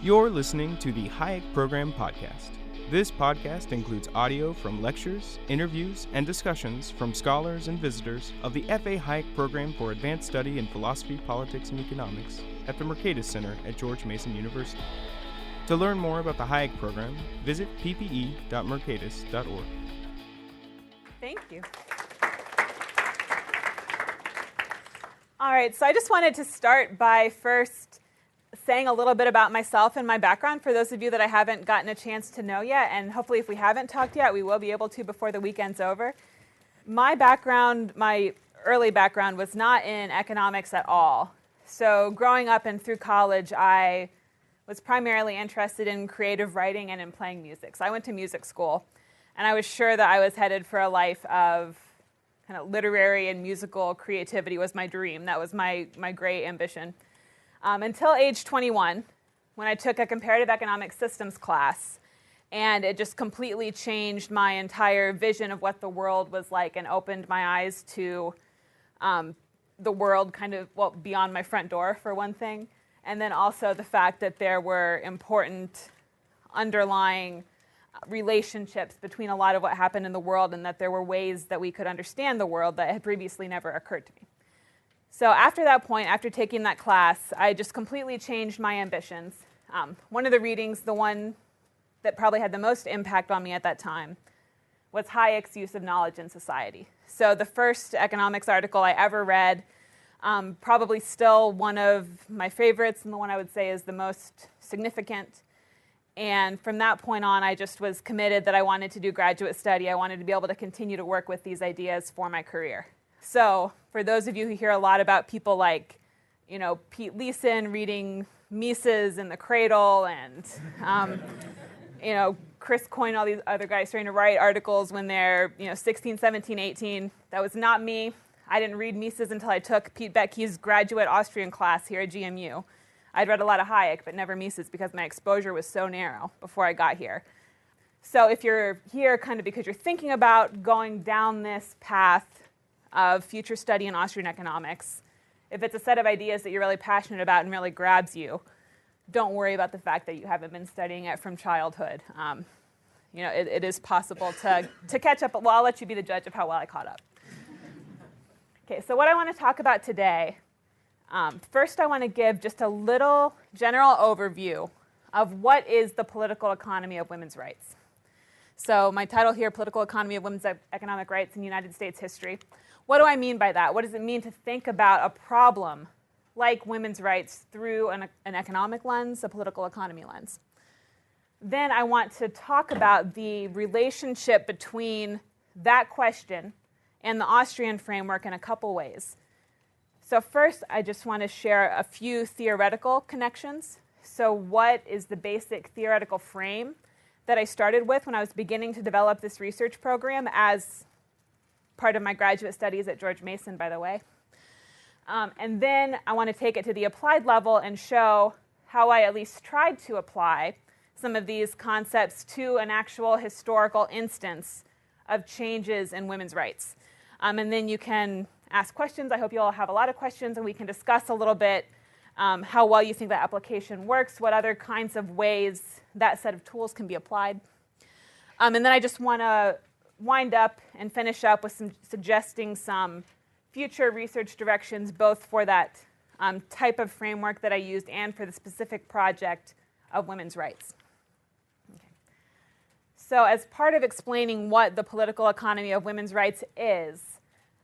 You're listening to the Hayek Program Podcast. This podcast includes audio from lectures, interviews, and discussions from scholars and visitors of the F.A. Hayek Program for Advanced Study in Philosophy, Politics, and Economics at the Mercatus Center at George Mason University. To learn more about the Hayek Program, visit ppe.mercatus.org. Thank you. All right, so I just wanted to start by first saying a little bit about myself and my background for those of you that I haven't gotten a chance to know yet, and hopefully if we haven't talked yet, we will be able to before the weekend's over. My background, my early background, was not in economics at all. So growing up and through college, I was primarily interested in creative writing and in playing music. So I went to music school, and I was sure that I was headed for a life of kind of literary and musical creativity was my dream. That was my great ambition. Until age 21, when I took a comparative economic systems class, and it just completely changed my entire vision of what the world was like and opened my eyes to the world kind of, well, beyond my front door, for one thing, and then also the fact that there were important underlying relationships between a lot of what happened in the world, and that there were ways that we could understand the world that had previously never occurred to me. So after that point, after taking that class, I just completely changed my ambitions. One of the readings, the one that probably had the most impact on me at that time, was Hayek's Use of Knowledge in Society. So the first economics article I ever read, probably still one of my favorites, and the one I would say is the most significant. And from that point on, I just was committed that I wanted to do graduate study. I wanted to be able to continue to work with these ideas for my career. So for those of you who hear a lot about people like, Pete Leeson reading Mises in the Cradle, and, Chris Coyne, all these other guys trying to write articles when they're, 16, 17, 18, that was not me. I didn't read Mises until I took Pete Beckey's graduate Austrian class here at GMU. I'd read a lot of Hayek, but never Mises because my exposure was so narrow before I got here. So if you're here kind of because you're thinking about going down this path of future study in Austrian economics, if it's a set of ideas that you're really passionate about and really grabs you, don't worry about the fact that you haven't been studying it from childhood. It is possible to catch up, well, I'll let you be the judge of how well I caught up. Okay, so what I want to talk about today, first I want to give just a little general overview of what is the political economy of women's rights. So my title here, Political Economy of Women's Economic Rights in United States History. What do I mean by that? What does it mean to think about a problem like women's rights through an economic lens, a political economy lens? Then I want to talk about the relationship between that question and the Austrian framework in a couple ways. So first, I just want to share a few theoretical connections. So what is the basic theoretical frame that I started with when I was beginning to develop this research program as part of my graduate studies at George Mason, by the way. And then I want to take it to the applied level and show how I at least tried to apply some of these concepts to an actual historical instance of changes in women's rights. And then you can ask questions. I hope you all have a lot of questions, and we can discuss a little bit how well you think that application works, what other kinds of ways that set of tools can be applied. And then I just want to wind up and finish up with suggesting some future research directions, both for that type of framework that I used and for the specific project of women's rights. Okay. So as part of explaining what the political economy of women's rights is,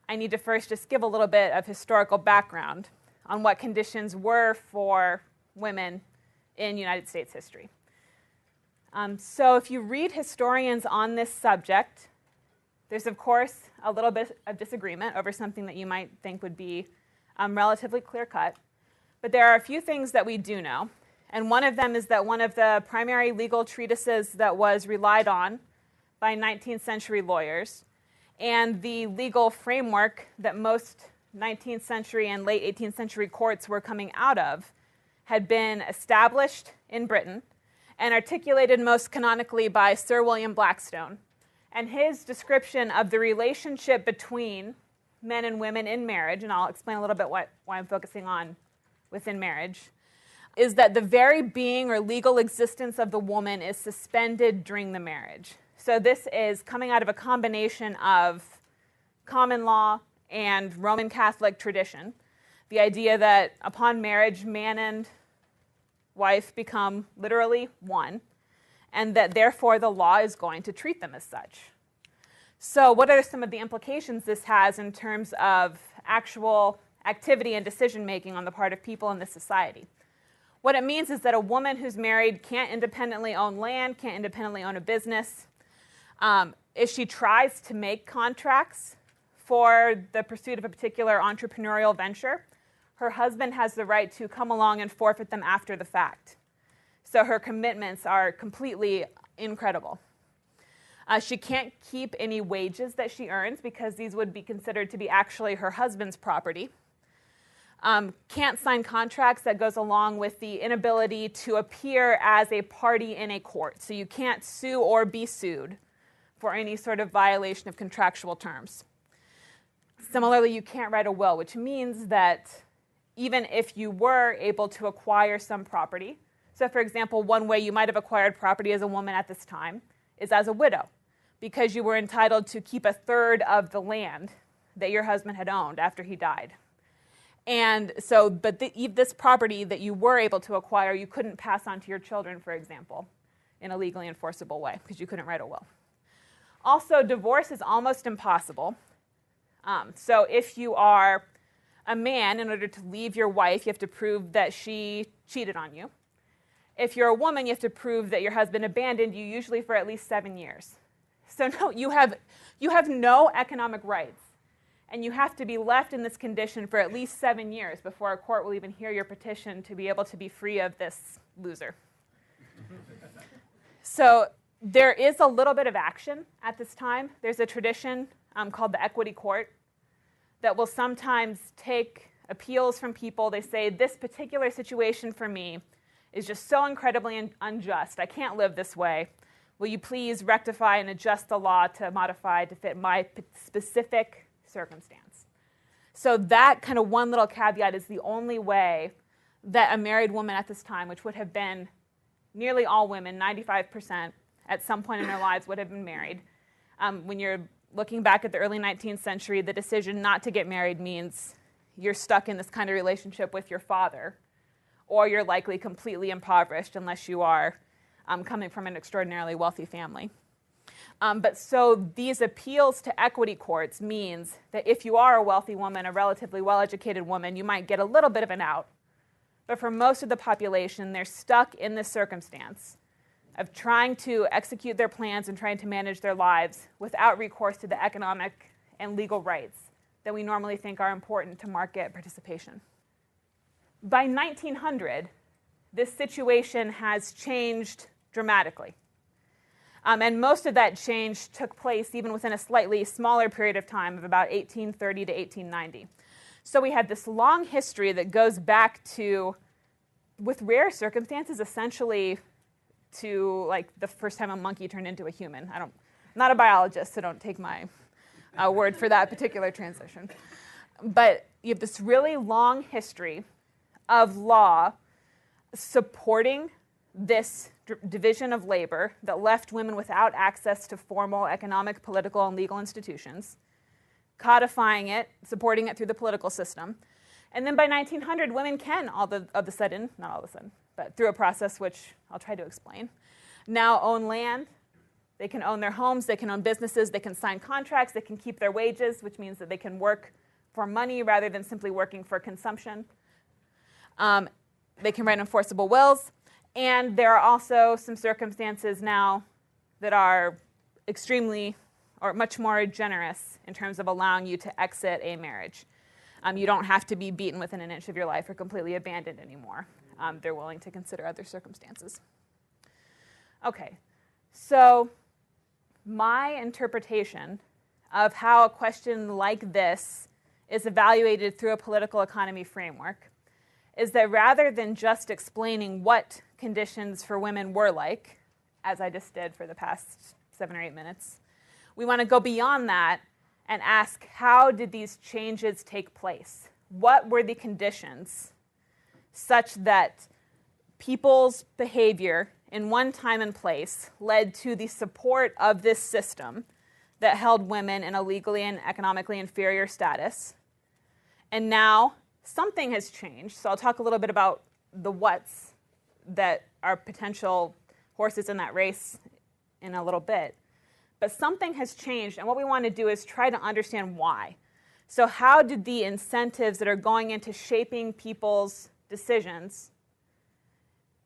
I need to first just give a little bit of historical background on what conditions were for women in United States history. So if you read historians on this subject, there's, of course, a little bit of disagreement over something that you might think would be relatively clear-cut. But there are a few things that we do know. And one of them is that one of the primary legal treatises that was relied on by 19th century lawyers, and the legal framework that most 19th century and late 18th century courts were coming out of, had been established in Britain and articulated most canonically by Sir William Blackstone. And his description of the relationship between men and women in marriage, and I'll explain a little bit why I'm focusing on within marriage, is that the very being or legal existence of the woman is suspended during the marriage. So this is coming out of a combination of common law and Roman Catholic tradition. The idea that upon marriage, man and wife become literally one, and that therefore the law is going to treat them as such. So what are some of the implications this has in terms of actual activity and decision-making on the part of people in this society? What it means is that a woman who's married can't independently own land, can't independently own a business. If she tries to make contracts for the pursuit of a particular entrepreneurial venture, her husband has the right to come along and forfeit them after the fact. So her commitments are completely incredible. She can't keep any wages that she earns because these would be considered to be actually her husband's property. Can't sign contracts that goes along with the inability to appear as a party in a court. So you can't sue or be sued for any sort of violation of contractual terms. Similarly, you can't write a will, which means that even if you were able to acquire some property, so for example, one way you might have acquired property as a woman at this time is as a widow, because you were entitled to keep a third of the land that your husband had owned after he died. And so, but this property that you were able to acquire, you couldn't pass on to your children, for example, in a legally enforceable way, because you couldn't write a will. Also, divorce is almost impossible. So if you are a man, in order to leave your wife, you have to prove that she cheated on you. If you're a woman, you have to prove that your husband abandoned you, usually for at least 7 years. So no, you have no economic rights. And you have to be left in this condition for at least 7 years before a court will even hear your petition to be able to be free of this loser. So there is a little bit of action at this time. There's a tradition called the equity court that will sometimes take appeals from people. They say, this particular situation for me is just so incredibly unjust. I can't live this way. Will you please rectify and adjust the law to modify to fit my specific circumstance? So that kind of one little caveat is the only way that a married woman at this time, which would have been nearly all women, 95% at some point in their lives would have been married. When you're looking back at the early 19th century, the decision not to get married means you're stuck in this kind of relationship with your father, or you're likely completely impoverished unless you are coming from an extraordinarily wealthy family. But so these appeals to equity courts means that if you are a wealthy woman, a relatively well-educated woman, you might get a little bit of an out. But for most of the population, they're stuck in this circumstance of trying to execute their plans and trying to manage their lives without recourse to the economic and legal rights that we normally think are important to market participation. By 1900, this situation has changed dramatically. And most of that change took place even within a slightly smaller period of time of about 1830 to 1890. So we had this long history that goes back to, with rare circumstances, essentially to like the first time a monkey turned into a human. I'm not a biologist, so don't take my word for that particular transition. But you have this really long history of law supporting this division of labor that left women without access to formal economic, political, and legal institutions, codifying it, supporting it through the political system. And then by 1900, women can not all of a sudden, but through a process which I'll try to explain, now own land. They can own their homes, they can own businesses, they can sign contracts, they can keep their wages, which means that they can work for money rather than simply working for consumption. They can write enforceable wills. And there are also some circumstances now that are extremely or much more generous in terms of allowing you to exit a marriage. You don't have to be beaten within an inch of your life or completely abandoned anymore. They're willing to consider other circumstances. Okay, so my interpretation of how a question like this is evaluated through a political economy framework is that rather than just explaining what conditions for women were like, as I just did for the past 7 or 8 minutes, we want to go beyond that and ask, how did these changes take place? What were the conditions such that people's behavior in one time and place led to the support of this system that held women in a legally and economically inferior status. And now something has changed. So I'll talk a little bit about the what's that are potential horses in that race in a little bit. But something has changed, and what we want to do is try to understand why. So how did the incentives that are going into shaping people's decisions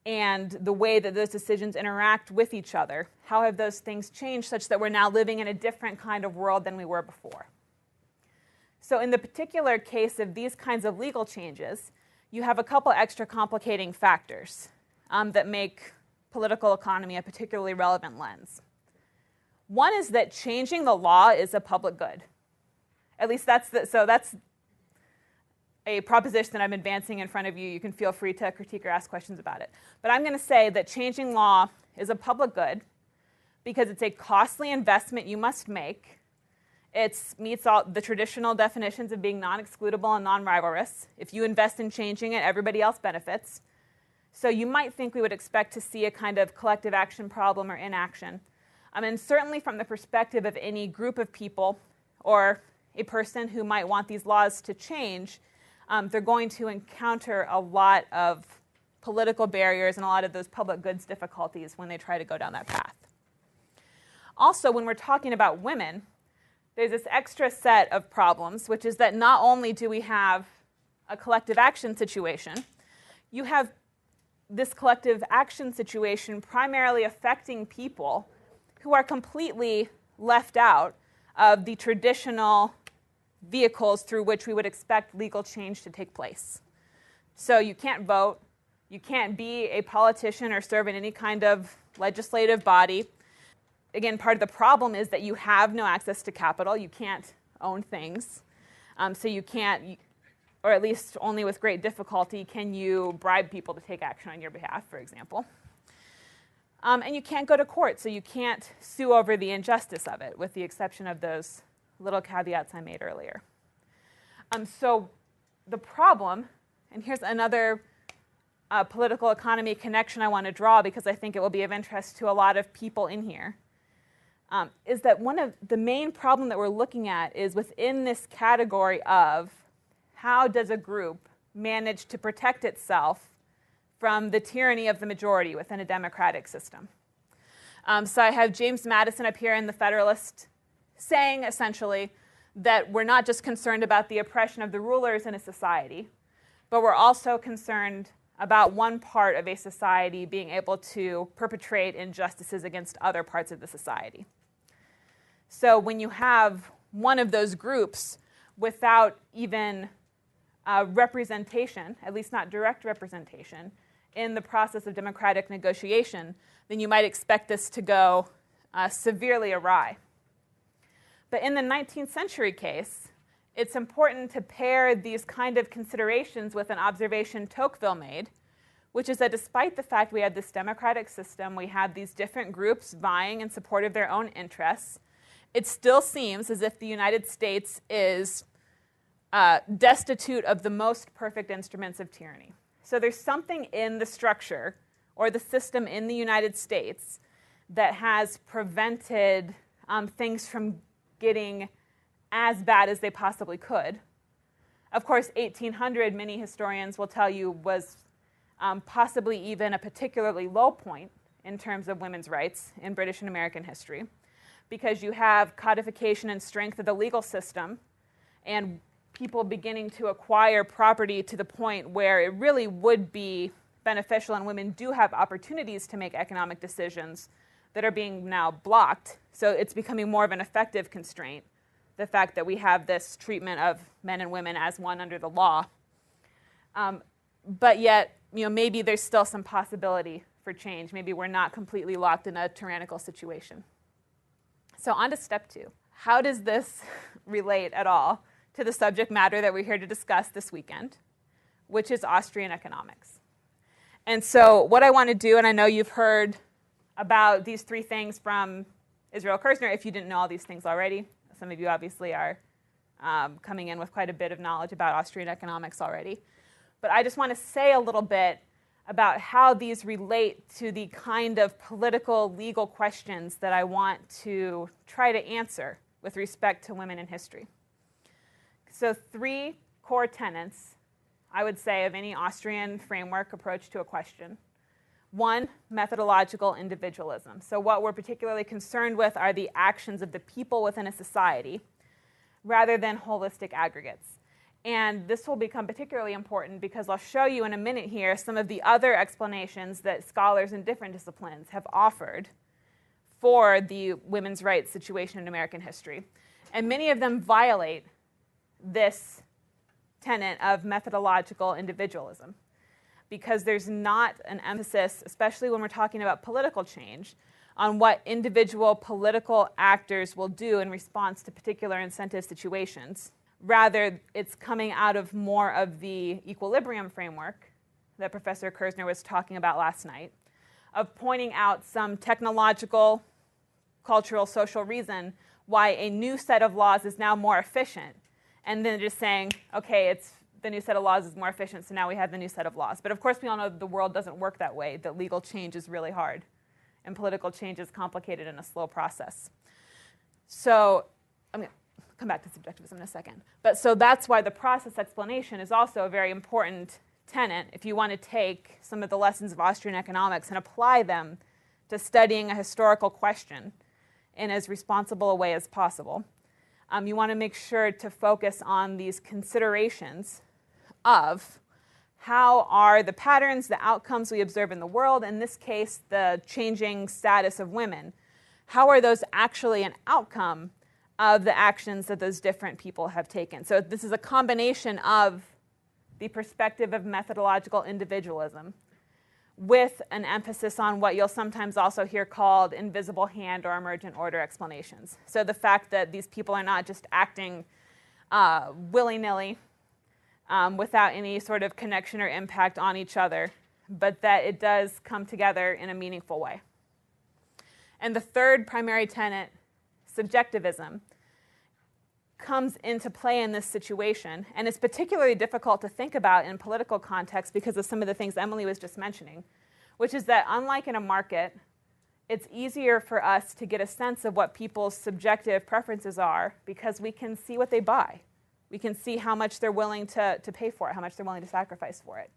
and the way that those decisions interact with each other, how have those things changed such that we're now living in a different kind of world than we were before? So in the particular case of these kinds of legal changes, you have a couple extra complicating factors that make political economy a particularly relevant lens. One is that changing the law is a public good. At least that's a proposition that I'm advancing in front of you. You can feel free to critique or ask questions about it. But I'm going to say that changing law is a public good because it's a costly investment you must make. It meets all the traditional definitions of being non-excludable and non-rivalrous. If you invest in changing it, everybody else benefits. So you might think we would expect to see a kind of collective action problem or inaction. And certainly from the perspective of any group of people or a person who might want these laws to change, they're going to encounter a lot of political barriers and a lot of those public goods difficulties when they try to go down that path. Also, when we're talking about women, there's this extra set of problems, which is that not only do we have a collective action situation, you have this collective action situation primarily affecting people who are completely left out of the traditional vehicles through which we would expect legal change to take place. So you can't vote, you can't be a politician or serve in any kind of legislative body. Again, part of the problem is that you have no access to capital. You can't own things. So you can't, or at least only with great difficulty, can you bribe people to take action on your behalf, for example. And you can't go to court, so you can't sue over the injustice of it, with the exception of those little caveats I made earlier. So the problem, and here's another political economy connection I want to draw because I think it will be of interest to a lot of people in here, is that one of the main problem that we're looking at is within this category of how does a group manage to protect itself from the tyranny of the majority within a democratic system. So I have James Madison up here in the Federalist saying essentially that we're not just concerned about the oppression of the rulers in a society, but we're also concerned about one part of a society being able to perpetrate injustices against other parts of the society. So when you have one of those groups without even representation, at least not direct representation, in the process of democratic negotiation, then you might expect this to go severely awry. But in the 19th century case, it's important to pair these kind of considerations with an observation Tocqueville made, which is that despite the fact we have this democratic system, we have these different groups vying in support of their own interests, it still seems as if the United States is destitute of the most perfect instruments of tyranny. So there's something in the structure or the system in the United States that has prevented things from getting as bad as they possibly could. Of course, 1800, many historians will tell you, was possibly even a particularly low point in terms of women's rights in British and American history, because you have codification and strength of the legal system and people beginning to acquire property to the point where it really would be beneficial, and women do have opportunities to make economic decisions that are being now blocked. So it's becoming more of an effective constraint, the fact that we have this treatment of men and women as one under the law. But yet, maybe there's still some possibility for change. Maybe we're not completely locked in a tyrannical situation. So on to step 2. How does this relate at all to the subject matter that we're here to discuss this weekend, which is Austrian economics? And so what I want to do, and I know you've heard about these 3 things from Israel Kirzner, if you didn't know all these things already. Some of you obviously are coming in with quite a bit of knowledge about Austrian economics already. But I just want to say a little bit about how these relate to the kind of political, legal questions that I want to try to answer with respect to women in history. So 3 core tenets, I would say, of any Austrian framework approach to a question. 1, methodological individualism. So what we're particularly concerned with are the actions of the people within a society rather than holistic aggregates. And this will become particularly important because I'll show you in a minute here some of the other explanations that scholars in different disciplines have offered for the women's rights situation in American history. And many of them violate this tenet of methodological individualism because there's not an emphasis, especially when we're talking about political change, on what individual political actors will do in response to particular incentive situations. Rather, it's coming out of more of the equilibrium framework that Professor Kersner was talking about last night, of pointing out some technological, cultural, social reason why a new set of laws is now more efficient, and then just saying, okay, the new set of laws is more efficient, so now we have the new set of laws. But of course, we all know the world doesn't work that way, that legal change is really hard, and political change is complicated and a slow process. So I'm going to come back to subjectivism in a second. But so that's why the process explanation is also a very important tenet if you want to take some of the lessons of Austrian economics and apply them to studying a historical question in as responsible a way as possible. You want to make sure to focus on these considerations of how are the patterns, the outcomes we observe in the world, in this case, the changing status of women, how are those actually an outcome of the actions that those different people have taken? So this is a combination of the perspective of methodological individualism with an emphasis on what you'll sometimes also hear called invisible hand or emergent order explanations. So the fact that these people are not just acting willy-nilly without any sort of connection or impact on each other, but that it does come together in a meaningful way. And the third primary tenet, subjectivism, comes into play in this situation, and it's particularly difficult to think about in political context because of some of the things Emily was just mentioning, which is that unlike in a market, it's easier for us to get a sense of what people's subjective preferences are because we can see what they buy. We can see how much they're willing to pay for it, how much they're willing to sacrifice for it.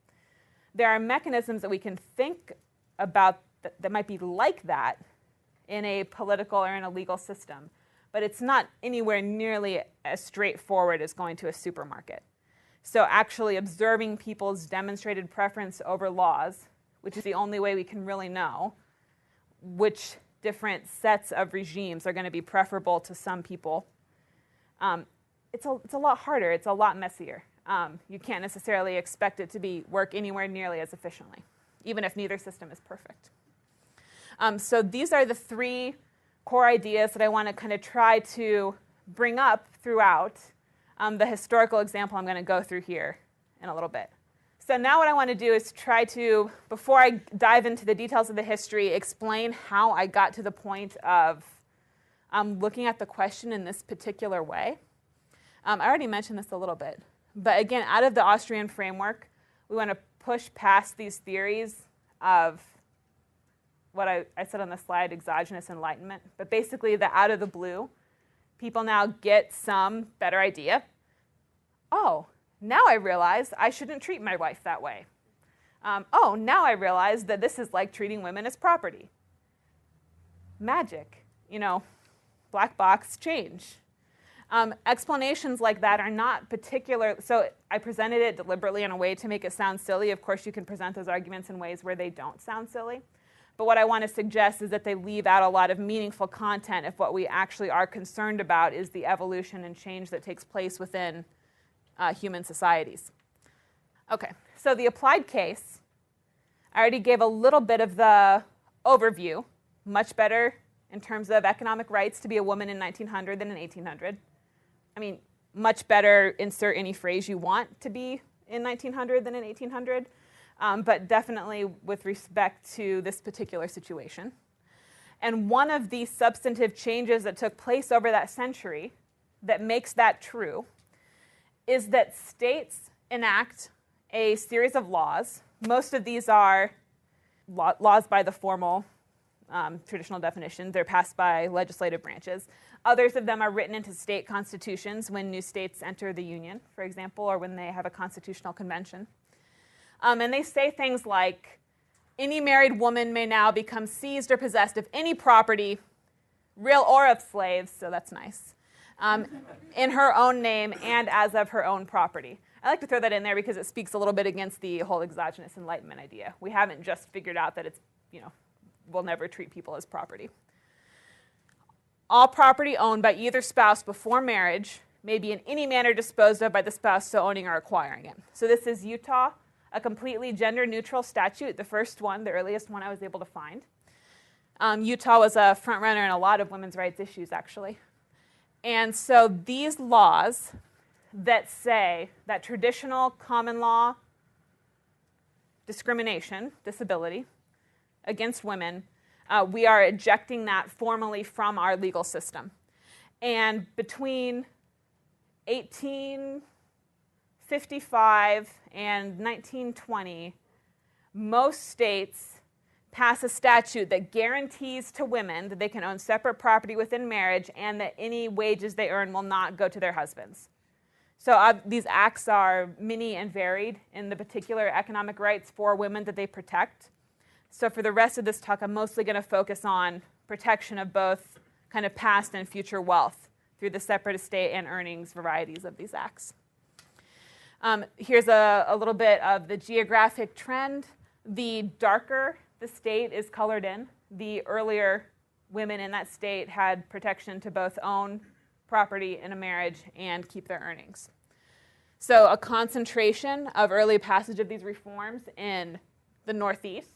There are mechanisms that we can think about that might be like that in a political or in a legal system, but it's not anywhere nearly as straightforward as going to a supermarket. So actually observing people's demonstrated preference over laws, which is the only way we can really know which different sets of regimes are going to be preferable to some people, it's a lot harder, it's a lot messier. You can't necessarily expect it to work anywhere nearly as efficiently, even if neither system is perfect. So these are the 3 core ideas that I want to kind of try to bring up throughout the historical example I'm going to go through here in a little bit. So now what I want to do is try to, before I dive into the details of the history, explain how I got to the point of looking at the question in this particular way. I already mentioned this a little bit, but again, out of the Austrian framework, we want to push past these theories of what I said on the slide, exogenous enlightenment, but basically the out of the blue, people now get some better idea. Oh, now I realize I shouldn't treat my wife that way. Oh, now I realize that this is like treating women as property. Magic, black box change. Explanations like that are not particular. So I presented it deliberately in a way to make it sound silly. Of course, you can present those arguments in ways where they don't sound silly. But what I want to suggest is that they leave out a lot of meaningful content if what we actually are concerned about is the evolution and change that takes place within human societies. Okay, so the applied case, I already gave a little bit of the overview. Much better in terms of economic rights to be a woman in 1900 than in 1800. I mean, much better, insert any phrase you want to be in 1900 than in 1800. But definitely with respect to this particular situation. And one of the substantive changes that took place over that century that makes that true is that states enact a series of laws Most of these are laws by the formal traditional definition. They're passed by legislative branches. Others of them are written into state constitutions when new states enter the Union, for example, or when they have a constitutional convention. And they say things like, any married woman may now become seized or possessed of any property, real or of slaves, so that's nice, in her own name and as of her own property. I like to throw that in there because it speaks a little bit against the whole exogenous Enlightenment idea. We haven't just figured out that it's, we'll never treat people as property. All property owned by either spouse before marriage may be in any manner disposed of by the spouse so owning or acquiring it. So this is Utah, a completely gender-neutral statute, the first one, the earliest one I was able to find. Utah was a front runner in a lot of women's rights issues, actually. And so these laws that say that traditional common law discrimination, disability, against women, we are ejecting that formally from our legal system. And between 1855 and 1920, most states pass a statute that guarantees to women that they can own separate property within marriage and that any wages they earn will not go to their husbands. So these acts are many and varied in the particular economic rights for women that they protect. So for the rest of this talk, I'm mostly going to focus on protection of both kind of past and future wealth through the separate estate and earnings varieties of these acts. Here's a little bit of the geographic trend. The darker the state is colored in, the earlier women in that state had protection to both own property in a marriage and keep their earnings. So a concentration of early passage of these reforms in the Northeast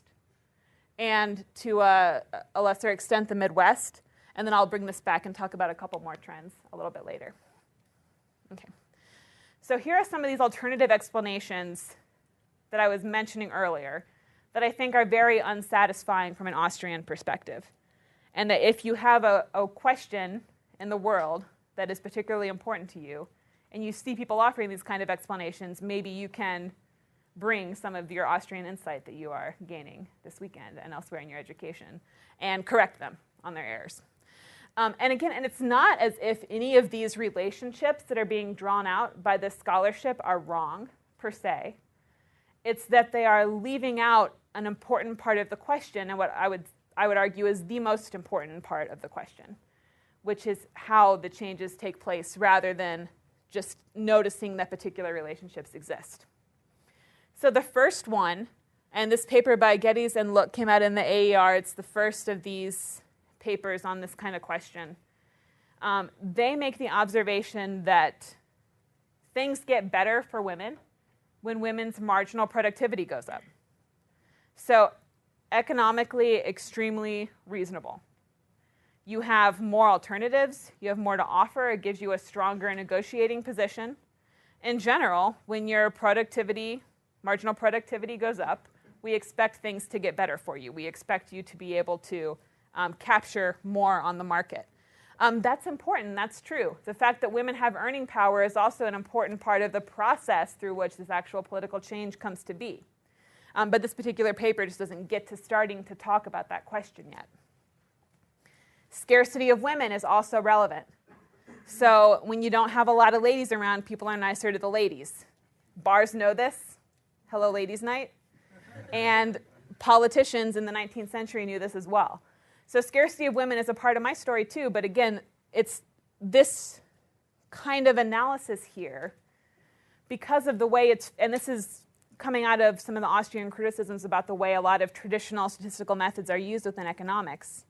and to a lesser extent the Midwest. And then I'll bring this back and talk about a couple more trends a little bit later. Okay. So here are some of these alternative explanations that I was mentioning earlier that I think are very unsatisfying from an Austrian perspective. And that if you have a question in the world that is particularly important to you, and you see people offering these kind of explanations, maybe you can bring some of your Austrian insight that you are gaining this weekend and elsewhere in your education and correct them on their errors. And again, and it's not as if any of these relationships that are being drawn out by this scholarship are wrong, per se. It's that they are leaving out an important part of the question, and what I would argue is the most important part of the question, which is how the changes take place rather than just noticing that particular relationships exist. So the first one, and this paper by Geddes and Look came out in the AER. It's the first of these papers on this kind of question. They make the observation that things get better for women when women's marginal productivity goes up. So economically extremely reasonable. You have more alternatives. You have more to offer. It gives you a stronger negotiating position. In general, when your productivity, marginal productivity goes up, we expect things to get better for you. We expect you to be able to capture more on the market. That's important. That's true. The fact that women have earning power is also an important part of the process through which this actual political change comes to be. But this particular paper just doesn't get to starting to talk about that question yet. Scarcity of women is also relevant. So when you don't have a lot of ladies around, people are nicer to the ladies. Bars know this. Hello, ladies' night. And politicians in the 19th century knew this as well. So scarcity of women is a part of my story too, but again, it's this kind of analysis here because of the way it's, and this is coming out of some of the Austrian criticisms about the way a lot of traditional statistical methods are used within economics.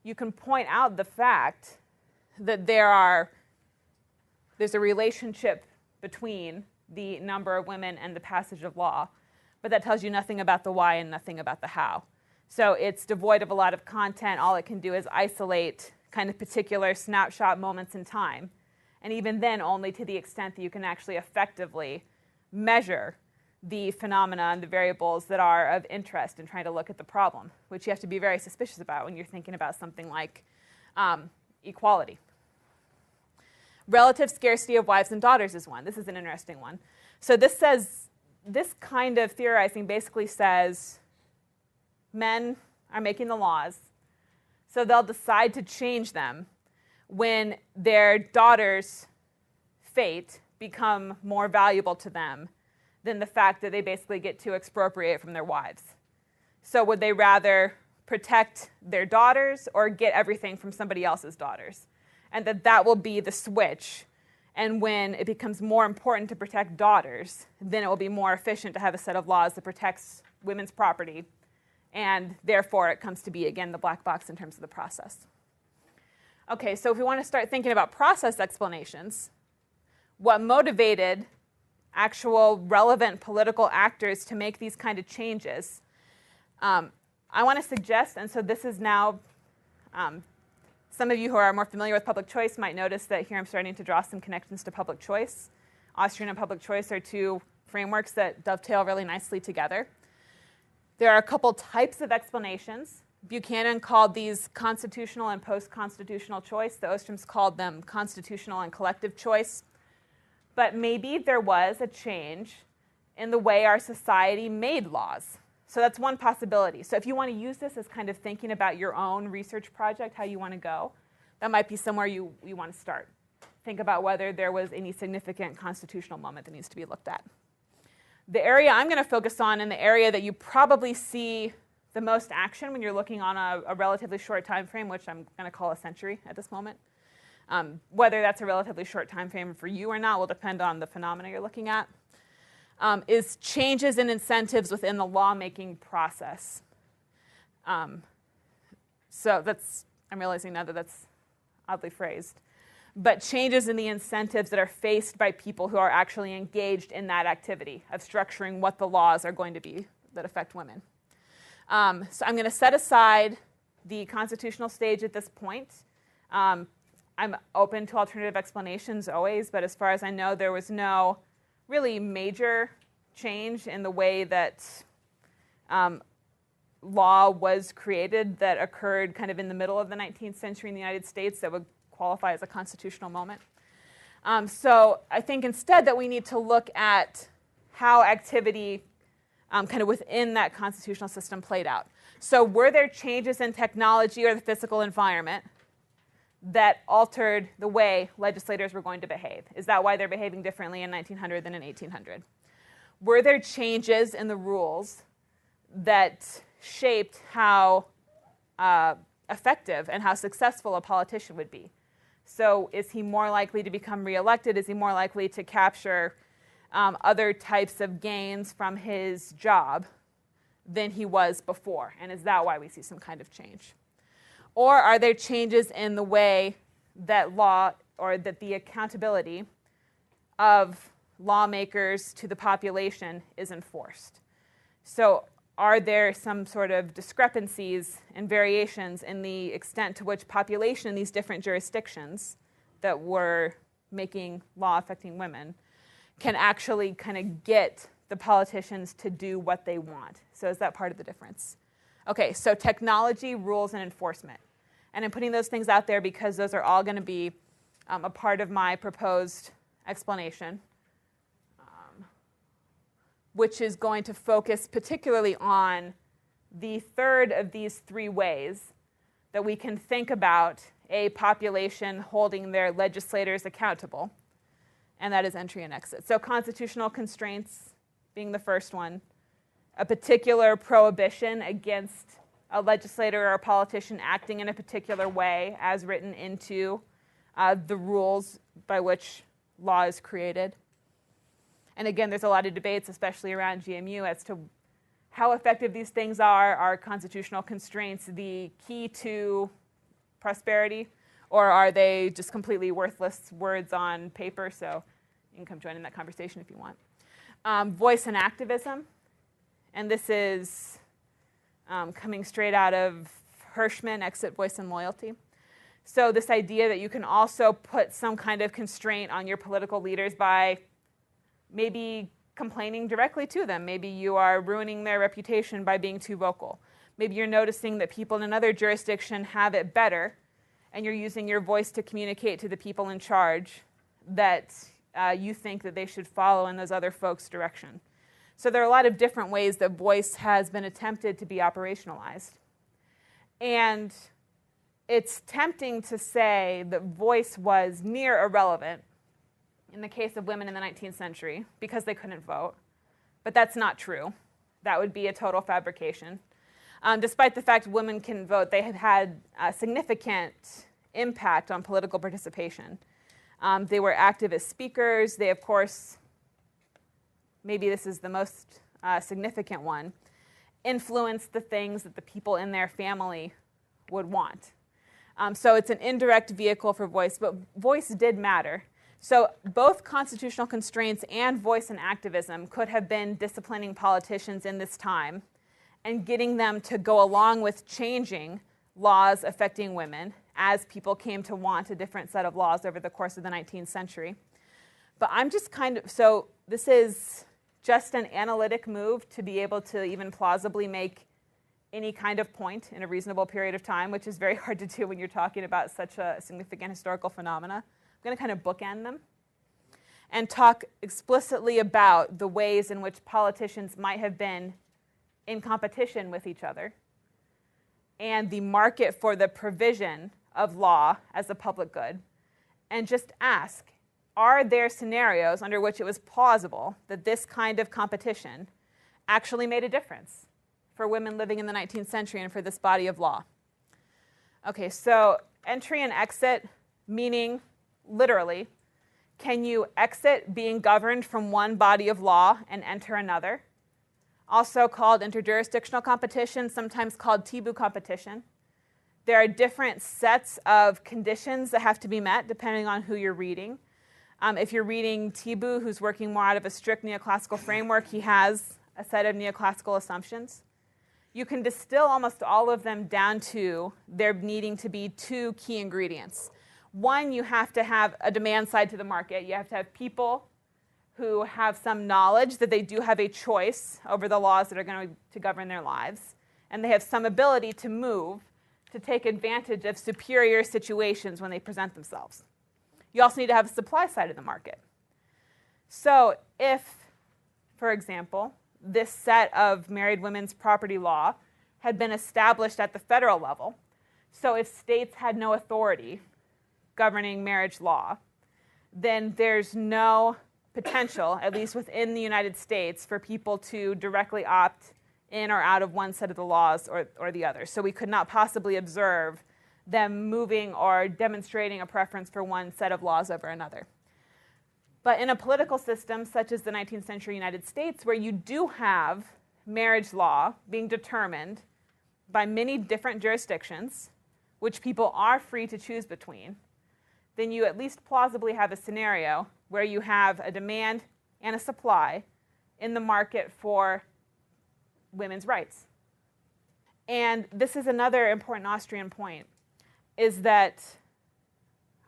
You can point out the fact that there's a relationship between the number of women and the passage of law, but that tells you nothing about the why and nothing about the how. So it's devoid of a lot of content. All it can do is isolate kind of particular snapshot moments in time. And even then, only to the extent that you can actually effectively measure the phenomena and the variables that are of interest in trying to look at the problem, which you have to be very suspicious about when you're thinking about something like equality. Relative scarcity of wives and daughters is one. This is an interesting one. So this says, this kind of theorizing basically says men are making the laws, so they'll decide to change them when their daughter's fate become more valuable to them than the fact that they basically get to expropriate from their wives. So would they rather protect their daughters or get everything from somebody else's daughters? And that will be the switch. And when it becomes more important to protect daughters, then it will be more efficient to have a set of laws that protects women's property. And therefore, it comes to be, again, the black box in terms of the process. Okay, so if we want to start thinking about process explanations, what motivated actual relevant political actors to make these kind of changes, I want to suggest, and so this is now, some of you who are more familiar with public choice might notice that here I'm starting to draw some connections to public choice. Austrian and public choice are two frameworks that dovetail really nicely together. There are a couple types of explanations. Buchanan called these constitutional and post-constitutional choice. The Ostroms called them constitutional and collective choice. But maybe there was a change in the way our society made laws. So that's one possibility. So if you want to use this as kind of thinking about your own research project, how you want to go, that might be somewhere you want to start. Think about whether there was any significant constitutional moment that needs to be looked at. The area I'm going to focus on, and the area that you probably see the most action when you're looking on a relatively short time frame, which I'm going to call a century at this moment. Whether that's a relatively short time frame for you or not will depend on the phenomena you're looking at. Is changes in incentives within the lawmaking process. So I'm realizing now that that's oddly phrased. But changes in the incentives that are faced by people who are actually engaged in that activity of structuring what the laws are going to be that affect women. So I'm going to set aside the constitutional stage at this point. I'm open to alternative explanations always, but as far as I know, there was no really major change in the way that law was created that occurred kind of in the middle of the 19th century in the United States that would qualify as a constitutional moment. So I think instead that we need to look at how activity kind of within that constitutional system played out. So were there changes in technology or the physical environment that altered the way legislators were going to behave? Is that why they're behaving differently in 1900 than in 1800? Were there changes in the rules that shaped how effective and how successful a politician would be? So is he more likely to become reelected? Is he more likely to capture other types of gains from his job than he was before? And is that why we see some kind of change? Or are there changes in the way that law or that the accountability of lawmakers to the population is enforced? So are there some sort of discrepancies and variations in the extent to which population in these different jurisdictions that were making law affecting women can actually kind of get the politicians to do what they want? So is that part of the difference? Okay, so technology, rules, and enforcement. And I'm putting those things out there because those are all going to be a part of my proposed explanation, which is going to focus particularly on the third of these three ways that we can think about a population holding their legislators accountable, and that is entry and exit. So constitutional constraints being the first one, a particular prohibition against a legislator or a politician acting in a particular way as written into the rules by which law is created. And again, there's a lot of debates, especially around GMU, as to how effective these things are. Are constitutional constraints the key to prosperity, or are they just completely worthless words on paper? So you can come join in that conversation if you want. Voice and activism. And this is coming straight out of Hirschman, Exit, Voice, and Loyalty. So this idea that you can also put some kind of constraint on your political leaders by maybe complaining directly to them. Maybe you are ruining their reputation by being too vocal. Maybe you're noticing that people in another jurisdiction have it better, and you're using your voice to communicate to the people in charge that you think that they should follow in those other folks' direction. So there are a lot of different ways that voice has been attempted to be operationalized. And it's tempting to say that voice was near irrelevant in the case of women in the 19th century because they couldn't vote. But that's not true. That would be a total fabrication. Despite the fact women can vote, they have had a significant impact on political participation. They were active as speakers. They, of course, maybe this is the most significant one, influenced the things that the people in their family would want. So it's an indirect vehicle for voice, but voice did matter. So both constitutional constraints and voice and activism could have been disciplining politicians in this time and getting them to go along with changing laws affecting women as people came to want a different set of laws over the course of the 19th century. But I'm just so this is just an analytic move to be able to even plausibly make any kind of point in a reasonable period of time, which is very hard to do when you're talking about such a significant historical phenomena. I'm going to kind of bookend them and talk explicitly about the ways in which politicians might have been in competition with each other and the market for the provision of law as a public good, and just ask, are there scenarios under which it was plausible that this kind of competition actually made a difference for women living in the 19th century and for this body of law? Okay, so entry and exit, meaning literally, can you exit being governed from one body of law and enter another? Also called interjurisdictional competition, sometimes called Tibu competition. There are different sets of conditions that have to be met depending on who you're reading. If you're reading Tibu, who's working more out of a strict neoclassical framework, he has a set of neoclassical assumptions. You can distill almost all of them down to there needing to be two key ingredients. One, you have to have a demand side to the market. You have to have people who have some knowledge that they do have a choice over the laws that are going to govern their lives. And they have some ability to move to take advantage of superior situations when they present themselves. You also need to have a supply side of the market. So if, for example, this set of married women's property law had been established at the federal level, so if states had no authority governing marriage law, then there's no potential, at least within the United States, for people to directly opt in or out of one set of the laws or the other. So we could not possibly observe them moving or demonstrating a preference for one set of laws over another. But in a political system such as the 19th century United States, where you do have marriage law being determined by many different jurisdictions, which people are free to choose between, then you at least plausibly have a scenario where you have a demand and a supply in the market for women's rights. And this is another important Austrian point, is that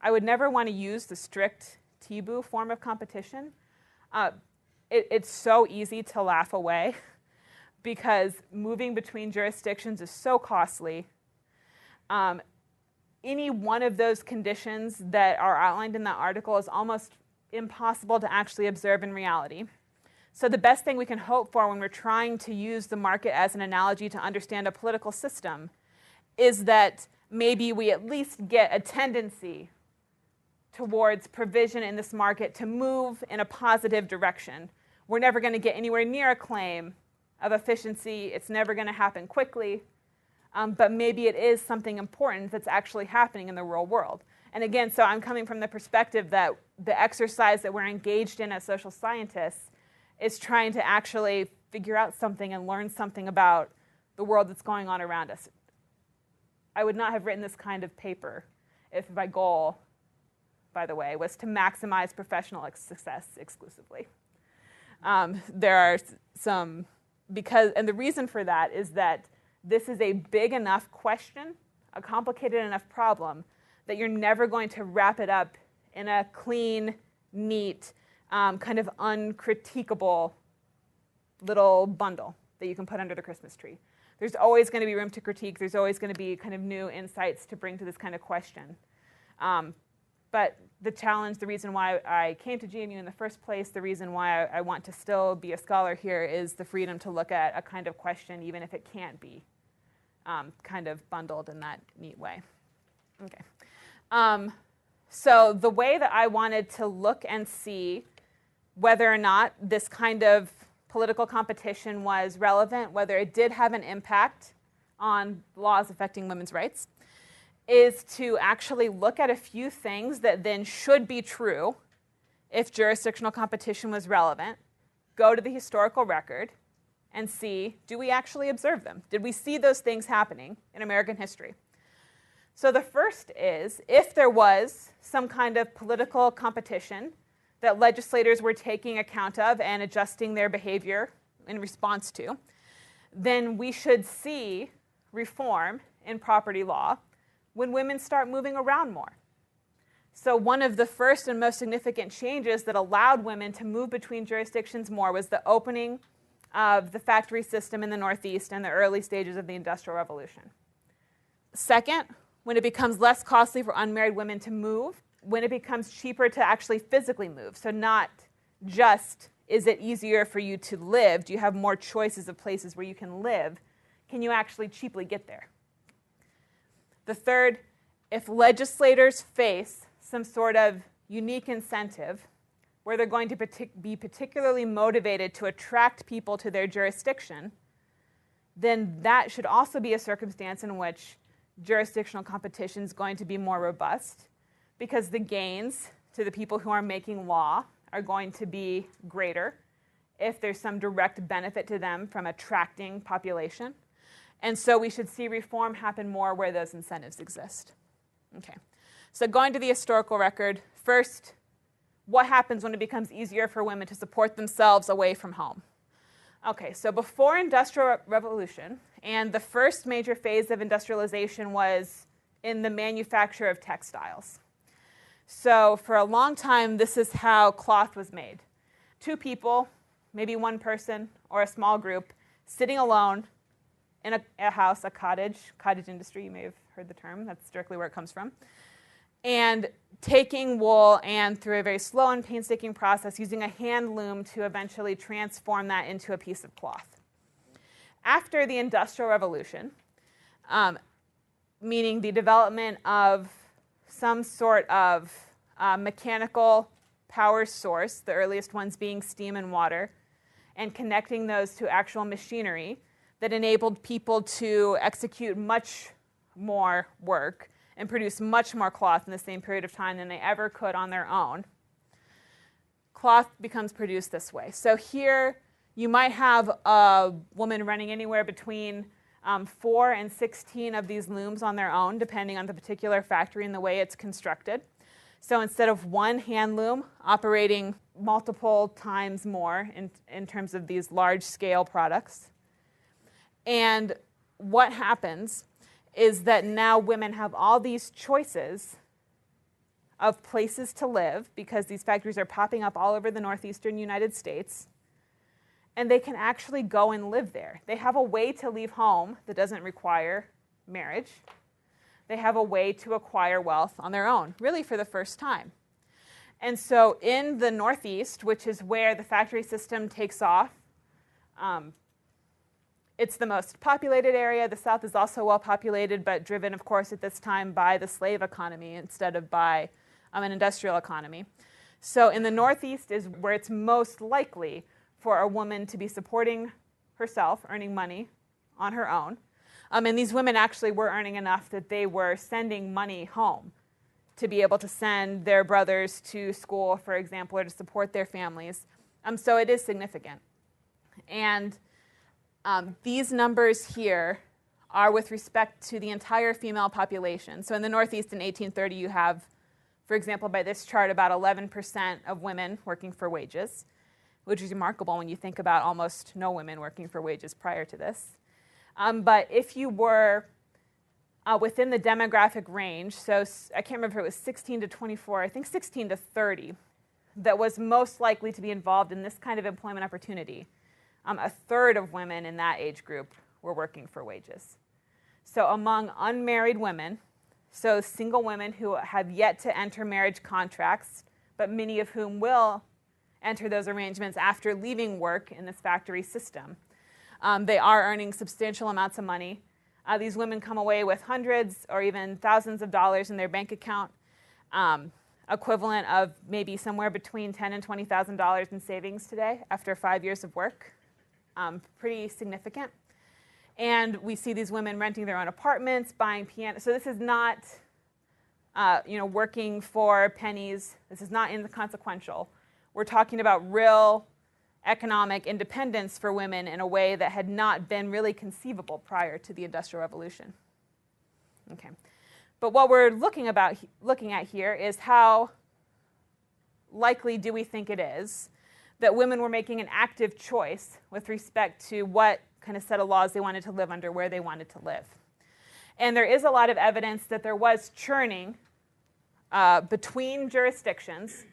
I would never want to use the strict Tibu form of competition. It's so easy to laugh away because moving between jurisdictions is so costly. Any one of those conditions that are outlined in that article is almost impossible to actually observe in reality. So the best thing we can hope for when we're trying to use the market as an analogy to understand a political system is that maybe we at least get a tendency towards provision in this market to move in a positive direction. We're never going to get anywhere near a claim of efficiency. It's never going to happen quickly. But maybe it is something important that's actually happening in the real world. And again, so I'm coming from the perspective that the exercise that we're engaged in as social scientists is trying to actually figure out something and learn something about the world that's going on around us. I would not have written this kind of paper if my goal, by the way, was to maximize professional success exclusively. There are some, and the reason for that is that this is a big enough question, a complicated enough problem, that you're never going to wrap it up in a clean, neat, kind of uncritiquable little bundle that you can put under the Christmas tree. There's always going to be room to critique. There's always going to be kind of new insights to bring to this kind of question. But the challenge, the reason why I came to GMU in the first place, the reason why I want to still be a scholar here is the freedom to look at a kind of question, even if it can't be kind of bundled in that neat way. Okay. So the way that I wanted to look and see whether or not this kind of political competition was relevant, whether it did have an impact on laws affecting women's rights, is to actually look at a few things that then should be true if jurisdictional competition was relevant, go to the historical record, and see, do we actually observe them? Did we see those things happening in American history? So the first is, if there was some kind of political competition that legislators were taking account of and adjusting their behavior in response to, then we should see reform in property law when women start moving around more. So one of the first and most significant changes that allowed women to move between jurisdictions more was the opening of the factory system in the Northeast and the early stages of the Industrial Revolution. Second, when it becomes less costly for unmarried women to move, when it becomes cheaper to actually physically move. So not just is it easier for you to live, do you have more choices of places where you can live, can you actually cheaply get there? The third, if legislators face some sort of unique incentive where they're going to be particularly motivated to attract people to their jurisdiction, then that should also be a circumstance in which jurisdictional competition is going to be more robust, because the gains to the people who are making law are going to be greater if there's some direct benefit to them from attracting population. And so we should see reform happen more where those incentives exist. Okay. So going to the historical record, first, what happens when it becomes easier for women to support themselves away from home? Okay, so before Industrial Revolution, and the first major phase of industrialization was in the manufacture of textiles. So for a long time, this is how cloth was made. Two people, maybe one person or a small group, sitting alone in a house, a cottage industry, you may have heard the term, that's directly where it comes from, and taking wool and through a very slow and painstaking process, using a hand loom to eventually transform that into a piece of cloth. After the Industrial Revolution, meaning the development of some sort of mechanical power source, the earliest ones being steam and water, and connecting those to actual machinery that enabled people to execute much more work and produce much more cloth in the same period of time than they ever could on their own. Cloth becomes produced this way. So here you might have a woman running anywhere between 4 and 16 of these looms on their own, depending on the particular factory and the way it's constructed. So instead of one hand loom operating multiple times more in terms of these large-scale products. And what happens is that now women have all these choices of places to live because these factories are popping up all over the northeastern United States, and they can actually go and live there. They have a way to leave home that doesn't require marriage. They have a way to acquire wealth on their own, really for the first time. And so in the Northeast, which is where the factory system takes off, it's the most populated area. The South is also well populated, but driven, of course, at this time by the slave economy instead of by an industrial economy. So in the Northeast is where it's most likely for a woman to be supporting herself, earning money on her own. And these women actually were earning enough that they were sending money home to be able to send their brothers to school, for example, or to support their families. So it is significant. And these numbers here are with respect to the entire female population. So in the Northeast in 1830, you have, for example, by this chart, about 11% of women working for wages, which is remarkable when you think about almost no women working for wages prior to this. But if you were within the demographic range, so I can't remember if it was 16 to 24, I think 16 to 30, that was most likely to be involved in this kind of employment opportunity. A third of women in that age group were working for wages. So among unmarried women, so single women who have yet to enter marriage contracts, but many of whom will enter those arrangements after leaving work in this factory system. They are earning substantial amounts of money. These women come away with hundreds or even thousands of dollars in their bank account, equivalent of maybe somewhere between $10,000 and $20,000 in savings today after 5 years of work. Pretty significant. And we see these women renting their own apartments, buying pianos. So this is not, working for pennies. This is not inconsequential. We're talking about real economic independence for women in a way that had not been really conceivable prior to the Industrial Revolution. Okay. But what we're looking at here is how likely do we think it is that women were making an active choice with respect to what kind of set of laws they wanted to live under, where they wanted to live. And there is a lot of evidence that there was churning between jurisdictions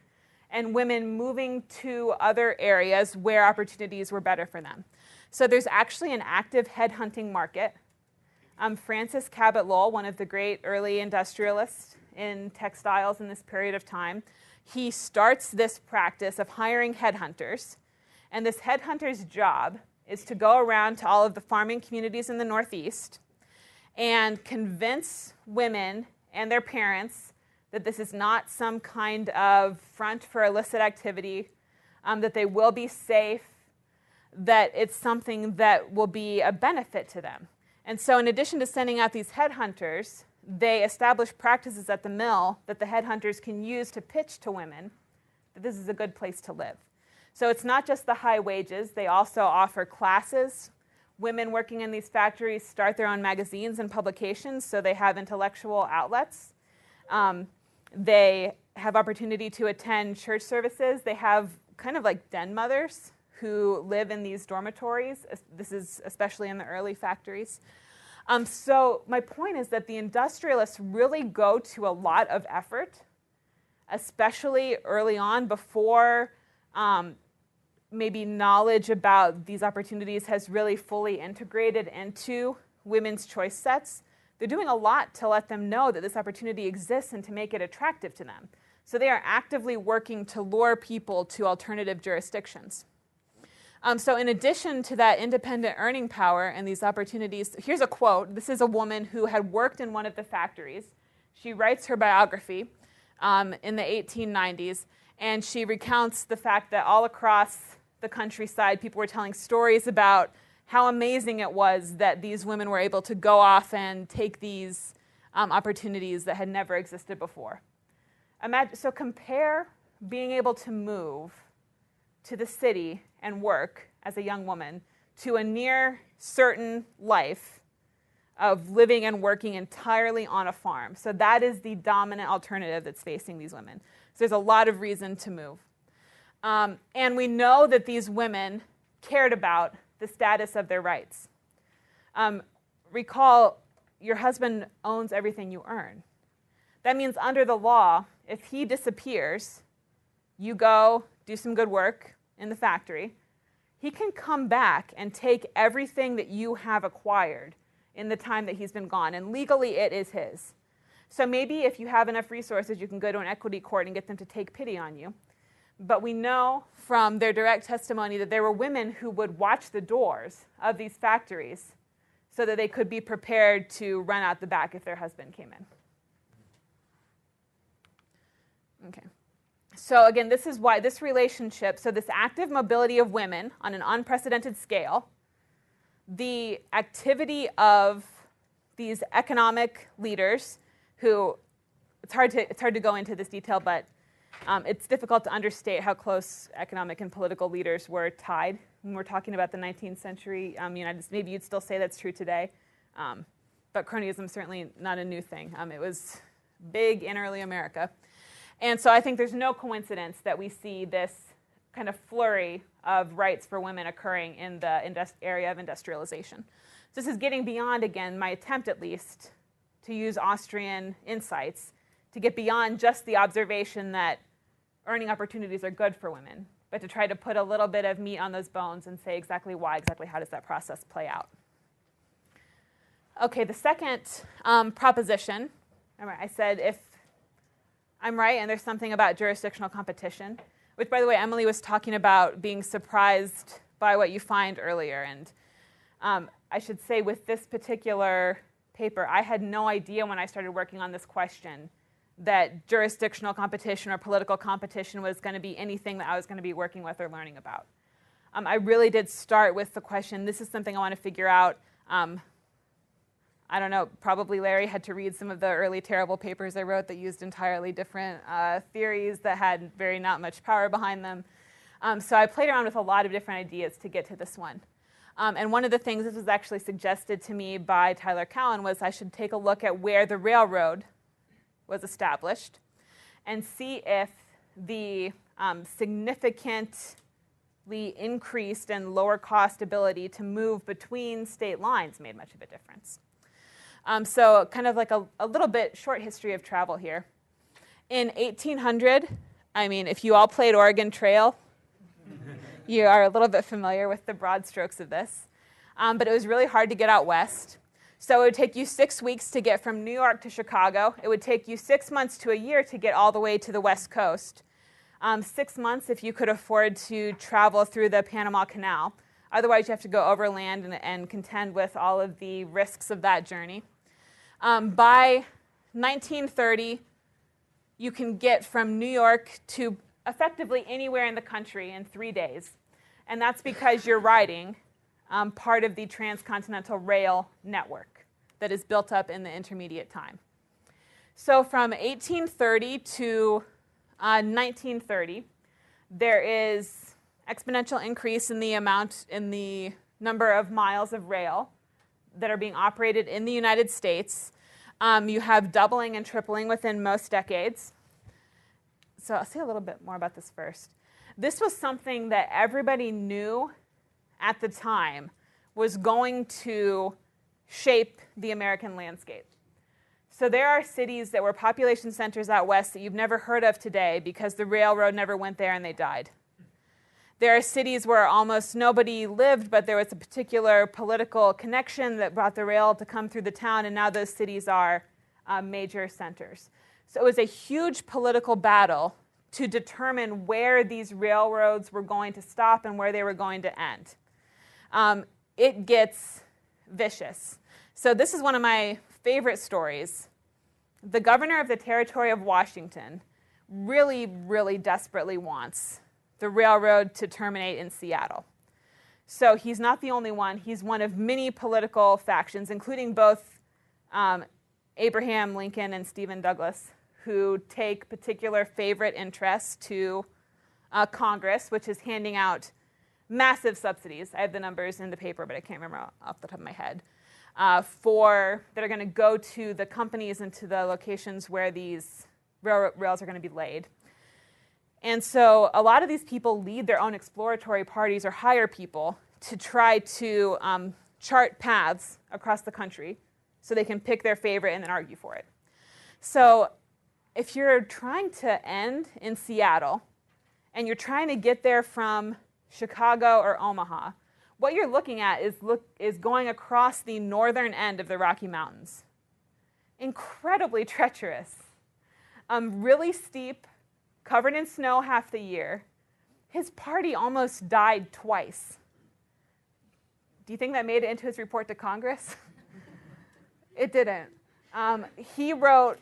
and women moving to other areas where opportunities were better for them. So there's actually an active headhunting market. Francis Cabot Lowell, one of the great early industrialists in textiles in this period of time, he starts this practice of hiring headhunters. And this headhunter's job is to go around to all of the farming communities in the Northeast and convince women and their parents that this is not some kind of front for illicit activity, that they will be safe, that it's something that will be a benefit to them. And so in addition to sending out these headhunters, they establish practices at the mill that the headhunters can use to pitch to women that this is a good place to live. So it's not just the high wages. They also offer classes. Women working in these factories start their own magazines and publications, so they have intellectual outlets. They have opportunity to attend church services. They have kind of like den mothers who live in these dormitories. This is especially in the early factories. So my point is that the industrialists really go to a lot of effort, especially early on before maybe knowledge about these opportunities has really fully integrated into women's choice sets. They're doing a lot to let them know that this opportunity exists and to make it attractive to them. So they are actively working to lure people to alternative jurisdictions. So in addition to that independent earning power and these opportunities, here's a quote. This is a woman who had worked in one of the factories. She writes her biography in the 1890s, and she recounts the fact that all across the countryside, people were telling stories about how amazing it was that these women were able to go off and take these opportunities that had never existed before. So compare being able to move to the city and work as a young woman to a near certain life of living and working entirely on a farm. So that is the dominant alternative that's facing these women. So there's a lot of reason to move. And we know that these women cared about the status of their rights. Recall, your husband owns everything you earn. That means under the law, if he disappears, you go do some good work in the factory, he can come back and take everything that you have acquired in the time that he's been gone, and legally it is his. So maybe if you have enough resources, you can go to an equity court and get them to take pity on you. But we know from their direct testimony that there were women who would watch the doors of these factories so that they could be prepared to run out the back if their husband came in. Okay. So again, this is why this relationship, so this active mobility of women on an unprecedented scale, the activity of these economic leaders who, it's hard to go into this detail, but it's difficult to understate how close economic and political leaders were tied. When we're talking about the 19th century United States, maybe you'd still say that's true today, but cronyism is certainly not a new thing. It was big in early America. And so I think there's no coincidence that we see this kind of flurry of rights for women occurring in the area of industrialization. So this is getting beyond, again, my attempt at least, to use Austrian insights to get beyond just the observation that earning opportunities are good for women, but to try to put a little bit of meat on those bones and say exactly why, exactly how does that process play out. Okay, the second proposition Remember, I said if I'm right and there's something about jurisdictional competition, which, by the way, Emily was talking about being surprised by what you find earlier. And I should say with this particular paper, I had no idea when I started working on this question that jurisdictional competition or political competition was going to be anything that I was going to be working with or learning about. I really did start with the question, this is something I want to figure out. I don't know, probably Larry had to read some of the early terrible papers I wrote that used entirely different theories that had not much power behind them. So I played around with a lot of different ideas to get to this one. And one of the things, this was actually suggested to me by Tyler Cowan, was I should take a look at where the railroad was established and see if the significantly increased and lower cost ability to move between state lines made much of a difference. So kind of like a little bit short history of travel here. In 1800, I mean, if you all played Oregon Trail, you are a little bit familiar with the broad strokes of this. But it was really hard to get out west. So it would take you 6 weeks to get from New York to Chicago. It would take you 6 months to a year to get all the way to the West Coast. 6 months if you could afford to travel through the Panama Canal. Otherwise, you have to go overland and contend with all of the risks of that journey. By 1930, you can get from New York to effectively anywhere in the country in 3 days. And that's because you're riding part of the transcontinental rail network that is built up in the intermediate time. So from 1830 to 1930, there is exponential increase in the number of miles of rail that are being operated in the United States. You have doubling and tripling within most decades. So I'll say a little bit more about this first. This was something that everybody knew at the time was going to shape the American landscape. So there are cities that were population centers out west that you've never heard of today because the railroad never went there and they died. There are cities where almost nobody lived, but there was a particular political connection that brought the rail to come through the town, and now those cities are major centers. So it was a huge political battle to determine where these railroads were going to stop and where they were going to end. It gets vicious. So this is one of my favorite stories. The governor of the Territory of Washington really, really desperately wants the railroad to terminate in Seattle. So he's not the only one. He's one of many political factions, including both Abraham Lincoln and Stephen Douglas, who take particular favorite interest to Congress, which is handing out massive subsidies. I have the numbers in the paper, but I can't remember off the top of my head. That are going to go to the companies and to the locations where these rails are going to be laid. And so a lot of these people lead their own exploratory parties or hire people to try to chart paths across the country so they can pick their favorite and then argue for it. So if you're trying to end in Seattle and you're trying to get there from Chicago or Omaha, what you're looking at is going across the northern end of the Rocky Mountains. Incredibly treacherous, really steep, covered in snow half the year. His party almost died twice. Do you think that made it into his report to Congress? It didn't. He wrote,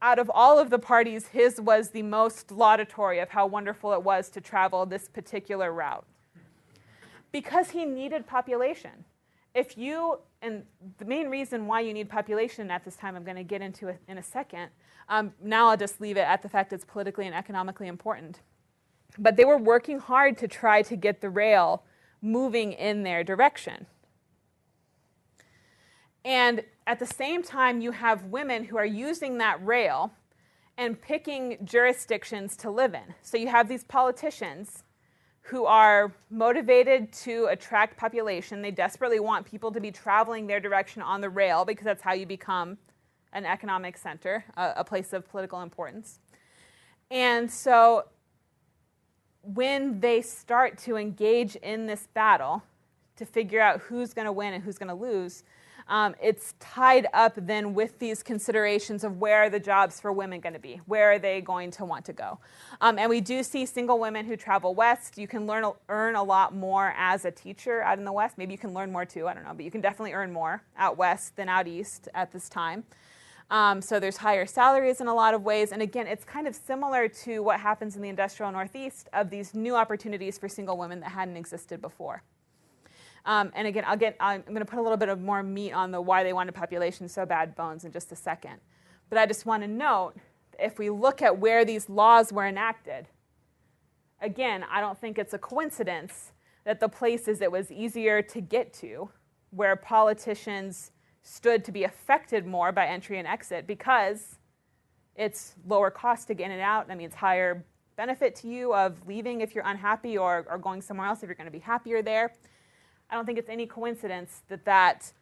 out of all of the parties, his was the most laudatory of how wonderful it was to travel this particular route. Because he needed population. And the main reason why you need population at this time, I'm going to get into it in a second. Now I'll just leave it at the fact it's politically and economically important. But they were working hard to try to get the rail moving in their direction. And at the same time, you have women who are using that rail and picking jurisdictions to live in. So you have these politicians who are motivated to attract population. They desperately want people to be traveling their direction on the rail because that's how you become an economic center, a place of political importance. And so when they start to engage in this battle to figure out who's going to win and who's going to lose, It's tied up then with these considerations of where are the jobs for women going to be? Where are they going to want to go? And we do see single women who travel west. You can earn a lot more as a teacher out in the west. Maybe you can learn more too, I don't know, but you can definitely earn more out west than out east at this time. So there's higher salaries in a lot of ways. And again, it's kind of similar to what happens in the industrial Northeast of these new opportunities for single women that hadn't existed before. And again, I'm going to put a little bit of more meat on the why they wanted population so bad bones in just a second. But I just want to note, if we look at where these laws were enacted, again, I don't think it's a coincidence that the places it was easier to get to, where politicians stood to be affected more by entry and exit, because it's lower cost to get in and out. That means higher benefit to you of leaving if you're unhappy or going somewhere else if you're going to be happier there. I don't think it's any coincidence that that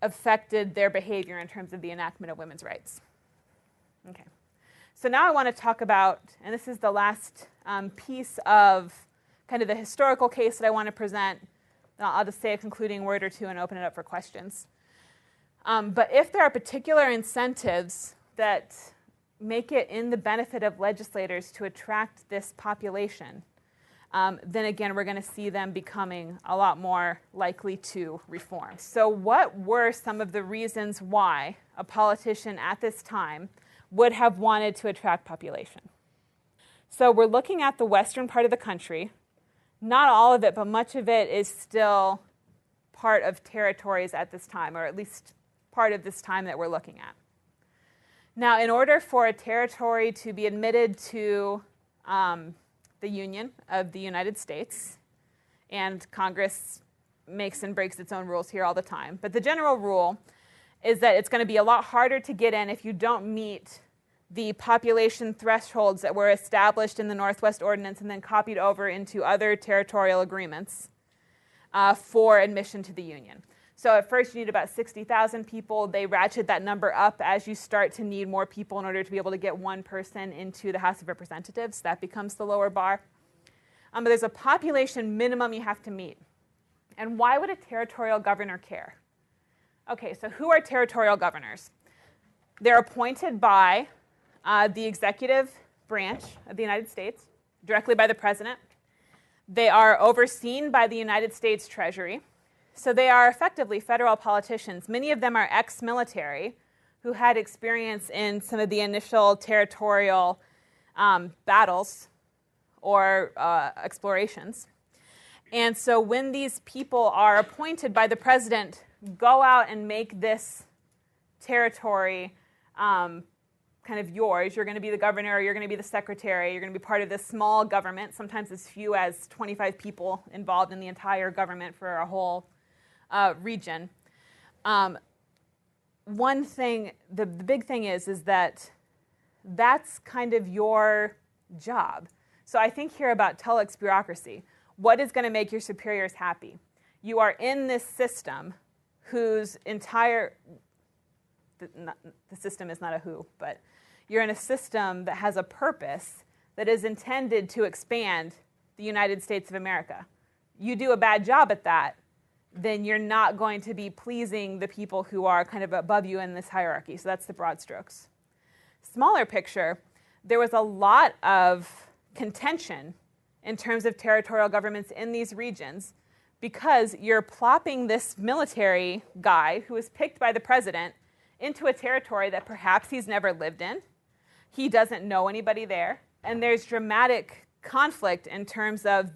affected their behavior in terms of the enactment of women's rights. Okay. So now I want to talk about, and this is the last piece of kind of the historical case that I want to present. I'll just say a concluding word or two and open it up for questions. But if there are particular incentives that make it in the benefit of legislators to attract this population, then again, we're going to see them becoming a lot more likely to reform. So what were some of the reasons why a politician at this time would have wanted to attract population? So we're looking at the western part of the country. Not all of it, but much of it is still part of territories at this time, or at least part of this time that we're looking at. Now, in order for a territory to be admitted to the Union of the United States, and Congress makes and breaks its own rules here all the time, but the general rule is that it's going to be a lot harder to get in if you don't meet the population thresholds that were established in the Northwest Ordinance and then copied over into other territorial agreements for admission to the Union. So at first you need about 60,000 people. They ratchet that number up as you start to need more people in order to be able to get one person into the House of Representatives. That becomes the lower bar. But there's a population minimum you have to meet. And why would a territorial governor care? Okay, so who are territorial governors? They're appointed by the executive branch of the United States, directly by the president. They are overseen by the United States Treasury. So they are effectively federal politicians. Many of them are ex-military who had experience in some of the initial territorial battles or explorations. And so when these people are appointed by the president, go out and make this territory kind of yours. You're going to be the governor, you're going to be the secretary, you're going to be part of this small government, sometimes as few as 25 people involved in the entire government for a whole region. One thing, the big thing is that that's kind of your job. So I think here about telex bureaucracy. What is going to make your superiors happy? You are in this system whose entire, the system is not a who, but you're in a system that has a purpose that is intended to expand the United States of America. You do a bad job at that, then you're not going to be pleasing the people who are kind of above you in this hierarchy. So that's the broad strokes. Smaller picture, there was a lot of contention in terms of territorial governments in these regions because you're plopping this military guy who was picked by the president into a territory that perhaps he's never lived in. He doesn't know anybody there. And there's dramatic conflict in terms of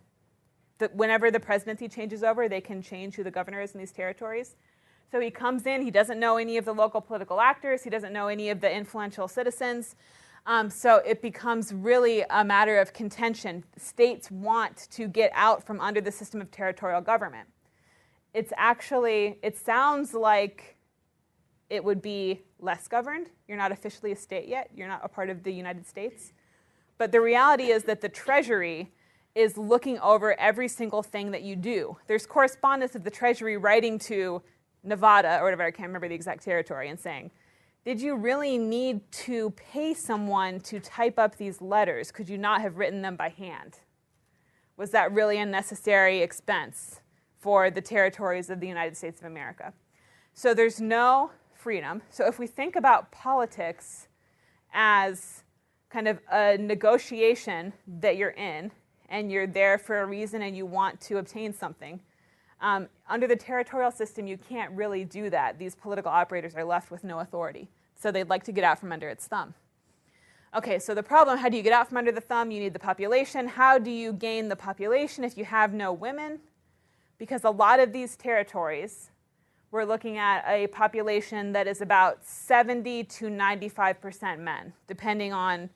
whenever the presidency changes over, they can change who the governor is in these territories. So he comes in, he doesn't know any of the local political actors, he doesn't know any of the influential citizens. So it becomes really a matter of contention. States want to get out from under the system of territorial government. It sounds like it would be less governed. You're not officially a state yet. You're not a part of the United States. But the reality is that the Treasury is looking over every single thing that you do. There's correspondence of the Treasury writing to Nevada, or whatever, I can't remember the exact territory, and saying, did you really need to pay someone to type up these letters? Could you not have written them by hand? Was that really a necessary expense for the territories of the United States of America? So there's no freedom. So if we think about politics as kind of a negotiation that you're in, and you're there for a reason and you want to obtain something, under the territorial system, you can't really do that. These political operators are left with no authority. So they'd like to get out from under its thumb. Okay, so the problem, how do you get out from under the thumb? You need the population. How do you gain the population if you have no women? Because a lot of these territories, we're looking at a population that is about 70 to 95% men, depending on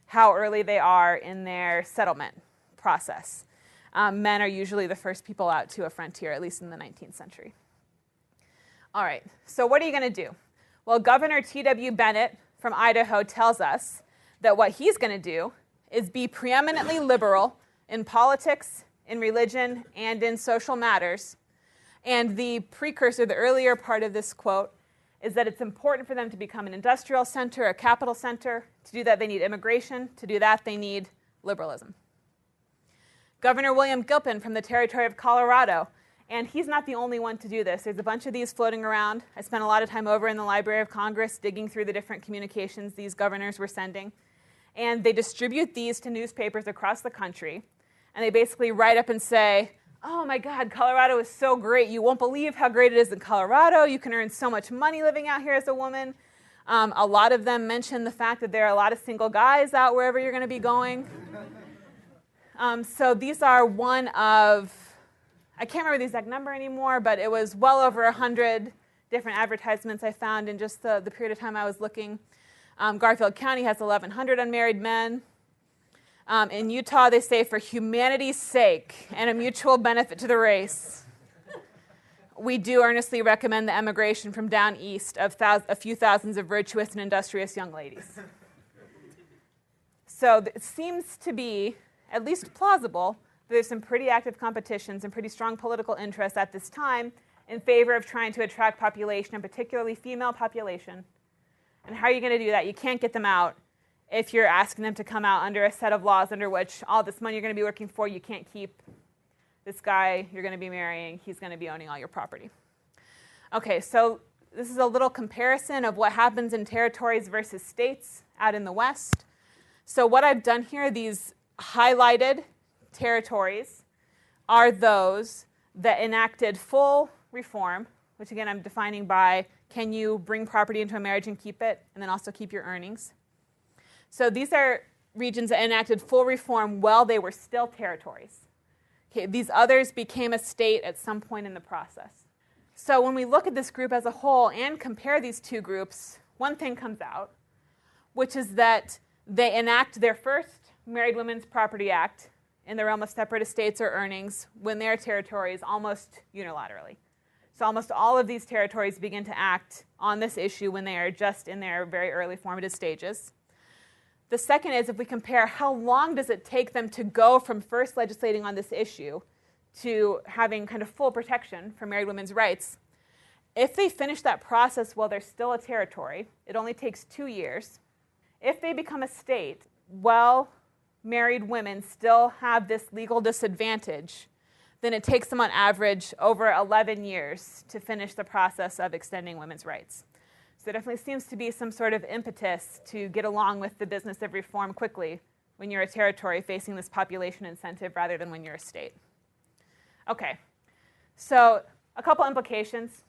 how early they are in their settlement process. Men are usually the first people out to a frontier, at least in the 19th century. All right, so what are you going to do? Well, Governor T.W. Bennett from Idaho tells us that what he's going to do is be preeminently liberal in politics, in religion, and in social matters. And the precursor, the earlier part of this quote, is that it's important for them to become an industrial center, a capital center. To do that, they need immigration. To do that, they need liberalism. Governor William Gilpin from the territory of Colorado, and he's not the only one to do this. There's a bunch of these floating around. I spent a lot of time over in the Library of Congress digging through the different communications these governors were sending. And they distribute these to newspapers across the country. And they basically write up and say, oh my God, Colorado is so great. You won't believe how great it is in Colorado. You can earn so much money living out here as a woman. A lot of them mention the fact that there are a lot of single guys out wherever you're going to be going. So these are one of, I can't remember the exact number anymore, but it was well over 100 different advertisements I found in just the period of time I was looking. Garfield County has 1,100 unmarried men. In Utah, they say, for humanity's sake and a mutual benefit to the race, we do earnestly recommend the emigration from down east of a few thousands of virtuous and industrious young ladies. So it seems to be at least plausible that there's some pretty active competitions and pretty strong political interest at this time in favor of trying to attract population, and particularly female population. And how are you going to do that? You can't get them out if you're asking them to come out under a set of laws under which all this money you're going to be working for, you can't keep. This guy you're going to be marrying, he's going to be owning all your property. Okay, so this is a little comparison of what happens in territories versus states out in the West. So what I've done here, these highlighted territories are those that enacted full reform, which again I'm defining by can you bring property into a marriage and keep it, and then also keep your earnings. So these are regions that enacted full reform while they were still territories. Okay, these others became a state at some point in the process. So when we look at this group as a whole and compare these two groups, one thing comes out, which is that they enact their first Married Women's Property Act in the realm of separate estates or earnings when their territories almost unilaterally. So almost all of these territories begin to act on this issue when they are just in their very early formative stages. The second is if we compare how long does it take them to go from first legislating on this issue to having kind of full protection for married women's rights. If they finish that process while they're still a territory, it only takes 2 years. If they become a state, while married women still have this legal disadvantage, then it takes them on average over 11 years to finish the process of extending women's rights. So there definitely seems to be some sort of impetus to get along with the business of reform quickly when you're a territory facing this population incentive rather than when you're a state. Okay, so a couple implications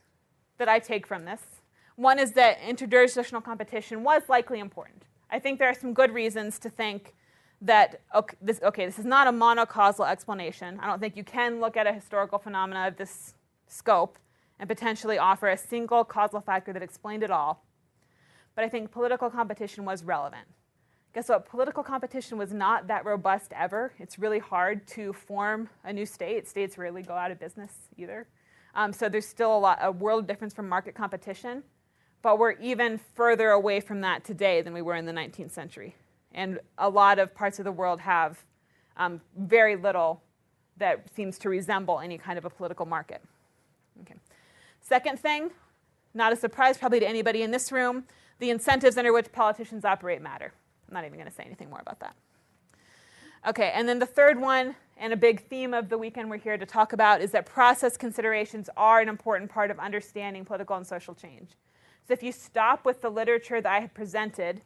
that I take from this. One is that interjurisdictional competition was likely important. I think there are some good reasons to think that, this is not a monocausal explanation. I don't think you can look at a historical phenomena of this scope and potentially offer a single causal factor that explained it all. But I think political competition was relevant. Guess what? Political competition was not that robust ever. It's really hard to form a new state. States rarely go out of business either. So there's still a world difference from market competition. But we're even further away from that today than we were in the 19th century. And a lot of parts of the world have very little that seems to resemble any kind of a political market. Okay. Second thing, not a surprise probably to anybody in this room, the incentives under which politicians operate matter. I'm not even going to say anything more about that. Okay, and then the third one, and a big theme of the weekend we're here to talk about, is that process considerations are an important part of understanding political and social change. So if you stop with the literature that I had presented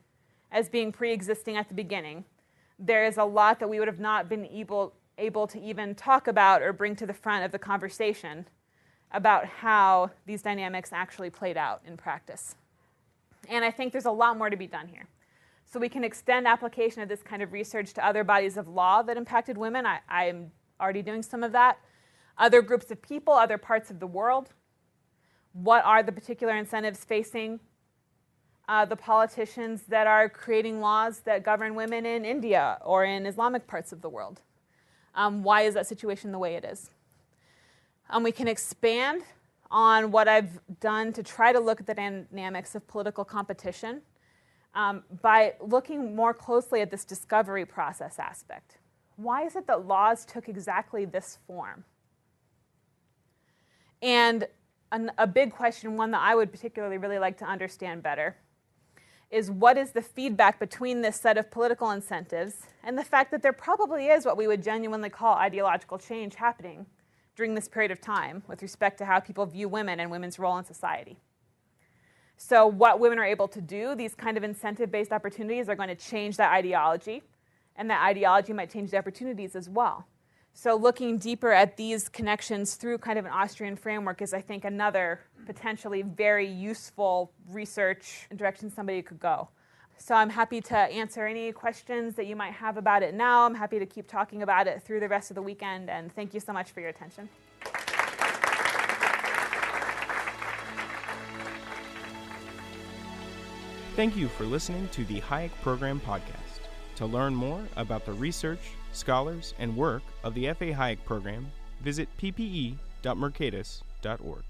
as being pre-existing at the beginning, there is a lot that we would have not been able to even talk about or bring to the front of the conversation about how these dynamics actually played out in practice. And I think there's a lot more to be done here. So we can extend application of this kind of research to other bodies of law that impacted women. I'm already doing some of that. Other groups of people, other parts of the world. What are the particular incentives facing the politicians that are creating laws that govern women in India or in Islamic parts of the world? Why is that situation the way it is? We can expand on what I've done to try to look at the dynamics of political competition by looking more closely at this discovery process aspect. Why is it that laws took exactly this form? And a big question, one that I would particularly really like to understand better, is what is the feedback between this set of political incentives and the fact that there probably is what we would genuinely call ideological change happening during this period of time with respect to how people view women and women's role in society. So what women are able to do, these kind of incentive-based opportunities are going to change that ideology, and that ideology might change the opportunities as well. So looking deeper at these connections through kind of an Austrian framework is, I think, another potentially very useful research direction somebody could go. So I'm happy to answer any questions that you might have about it now. I'm happy to keep talking about it through the rest of the weekend, and thank you so much for your attention. Thank you for listening to the Hayek Program Podcast. To learn more about the research, scholars, and work of the F.A. Hayek Program, visit ppe.mercatus.org.